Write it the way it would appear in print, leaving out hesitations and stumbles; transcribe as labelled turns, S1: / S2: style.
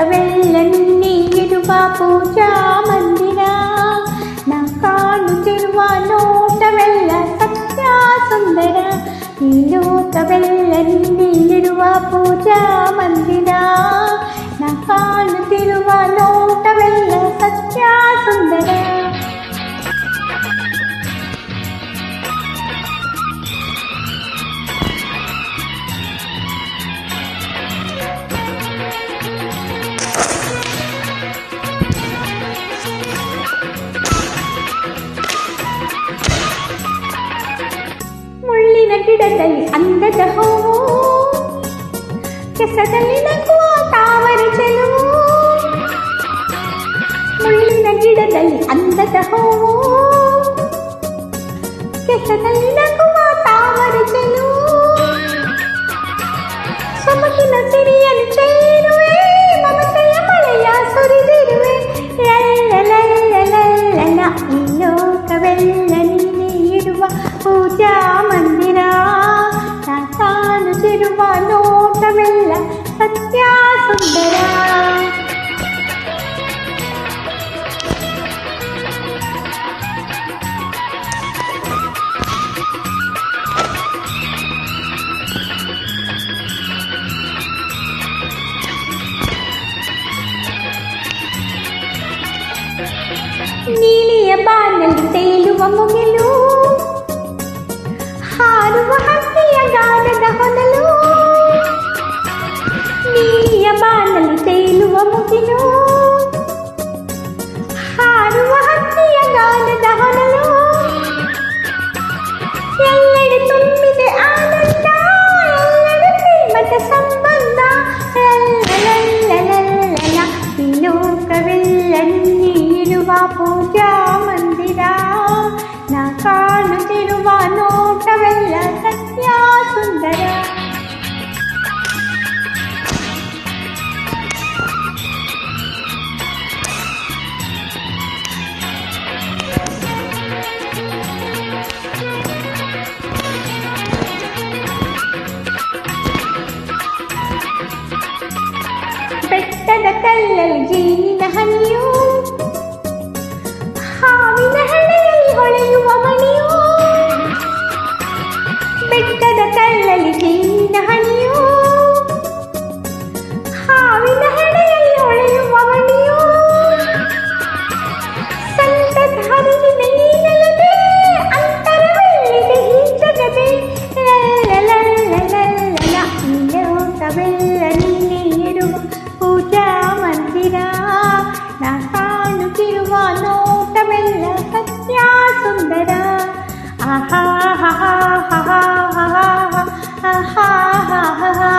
S1: ಲೋಕವೆಲ್ಲ ನೀಡುವ ಪೂಜಾ ಮಂದಿರ. ನಾ ಕಾಣುತ್ತಿರುವ ನೋಟವೆಲ್ಲ ಸತ್ಯ ಸುಂದರ. ಈ ಲೋಕವೆಲ್ಲ ನೀಡುವ ಪೂಜಾ ಮಂದಿರ. ನಾ ಕಾಣುತ್ತಿರುವ ನೋಟವೆಲ್ಲ ಸತ್ಯ ಸುಂದರ. ಮುಳ್ಳಿನ ಗಿಡದಲ್ಲಿ ಅಂದದ ಹೂವು, ಕೆಸದಲ್ಲಿ ನಗುವ ತಾವರೆ ಚೆಲುವು. ಮುಳ್ಳಿನ ಗಿಡದಲ್ಲಿ ಅಂದದ ಹೂವು, ಕೆಸದಲ್ಲಿ ನಗುವ ತಾವರೆ ಚೆಲುವು. ಸೊಬಗಿನ ಸಿರಿಯನ್ನು ಚೇರುವೆ, ಮಮತೆಯ ಮಳೆಯ ಸುರಿದಿರುವೆ. ಲಲ್ಲಲಲ್ಲಲಲ್ಲ, ಈ ಲೋಕವೆಲ್ಲ ನೀಡುವ ಪೂಜಾ ಮಂದಿರ. ನಾ ಕಾಣುತ್ತಿರುವ ನೋಟವೆಲ್ಲ ಸತ್ಯ ಸುಂದರ. ನೀಲಿಯ ಬಾನಲ್ಲಿ ತೇಲುವ ಮುಗಿಲು, ಹಾರುವ ಹಕ್ಕಿಯ ಗಾನದ ಹೊನಲು. ನೀಲಿಯ ಬಾನಲ್ಲಿ ತೇಲುವ ಮುಗಿಲು, ಹಾರುವ ಹಕ್ಕಿಯ ಗಾನದ ಹೊನಲು. ಎಲ್ಲೆಡೆ ತುಂಬಿದೆ ಆನಂದ, ಎಲ್ಲೆಡೆ ಪ್ರೇಮದ ಸಂಬಂಧ. ಲಲ್ಲಲಲ್ಲಲಲ್ಲ, ಈ ಲೋಕವೆಲ್ಲ ನೀಡುವ ಪೂಜಾ ಮಂದಿರ. ನಾ ಕಾಣುತ್ತಿರುವ ನೋಟವೆಲ್ಲ ಸತ್ಯ ಸುಂದರ. ಬೆಟ್ಟದ ಕಲ್ಲಲ್ಲಿ ಜೇನಿನ ಹನಿಯು, ಹಾವಿನ ಹೆಣೆಯಲ್ಲಿ ಹೊಳೆಯುವ ಮಣಿಯು. ಬೆಟ್ಟದ ಕಲ್ಲಲ್ಲಿ ಜೇನಿನ ಹನಿಯು, ಹಾವಿನ ಹೆಣೆಯಲ್ಲಿ ಹೊಳೆಯುವ ಮಣಿಯು. ಸಂತತ ಹರಿವಿನ ಈ ನೆಲದೆ, ಅಂತರವೆಲ್ಲಿದೆ ಈ ಜಗದೆ. ಲಲ್ಲಲಲ್ಲಲಲ್ಲ, ಈ ಲೋಕವೆಲ್ಲ ನೀಡುವ ಪೂಜಾ ಮಂದಿರ. ನಾ ಕಾಣುತ್ತಿರುವ ನೋಟವೆಲ್ಲ ಸತ್ಯ ಸುಂದರ. ಆಹಾ ಹಾ ಹಾ ಹಾ ಹಾ ಹಾ ಹಾ ಹಾ ಹಾ ಹಾ.